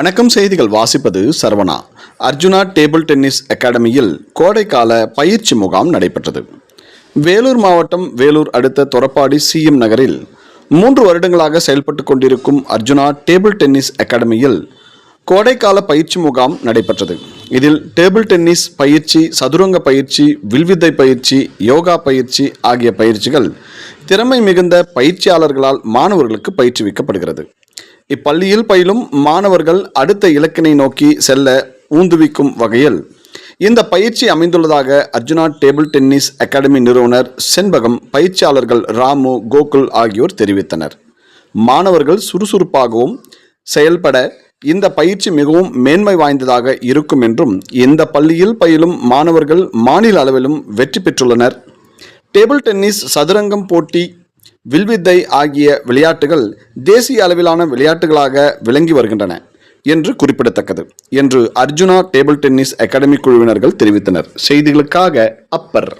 வணக்கம். செய்திகள் வாசிப்பது சரவணா. அர்ஜுனா டேபிள் டென்னிஸ் அகாடமியில் கோடைக்கால பயிற்சி முகாம் நடைபெற்றது. வேலூர் மாவட்டம் வேலூர் அடுத்த தொரப்பாடி சிஎம் நகரில் 3 வருடங்களாக செயல்பட்டு கொண்டிருக்கும் அர்ஜுனா டேபிள் டென்னிஸ் அகாடமியில் கோடைக்கால பயிற்சி முகாம் நடைபெற்றது. இதில் டேபிள் டென்னிஸ் பயிற்சி, சதுரங்க பயிற்சி, வில்வித்தை பயிற்சி, யோகா பயிற்சி ஆகிய பயிற்சிகள் திறமை மிகுந்த பயிற்சியாளர்களால் மாணவர்களுக்கு பயிற்றுவிக்கப்படுகிறது. இப்பள்ளியில் பயிலும் மாணவர்கள் அடுத்த இலக்கினை நோக்கி செல்ல ஊந்துவிக்கும் வகையில் இந்த பயிற்சி அமைந்துள்ளதாக அர்ஜுனா டேபிள் டென்னிஸ் அகாடமி நிறுவனர் செண்பகம், பயிற்சியாளர்கள் ராமு, கோகுல் ஆகியோர் தெரிவித்தனர். மாணவர்கள் சுறுசுறுப்பாகவும் செயல்பட இந்த பயிற்சி மிகவும் மேன்மை வாய்ந்ததாக இருக்கும் என்றும், இந்த பள்ளியில் பயிலும் மாணவர்கள் மாநில அளவிலும் வெற்றி பெற்றுள்ளனர். டேபிள் டென்னிஸ், சதுரங்கம் போட்டி, வில்வித்தை ஆகிய விளையாட்டுகள் தேசிய அளவிலான விளையாட்டுகளாக விளங்கி வருகின்றன என்று குறிப்பிடத்தக்கது என்று அர்ஜுனா டேபிள் டென்னிஸ் அகாடமி குழுவினர்கள் தெரிவித்தனர். செய்திகளுக்காக அப்பர்.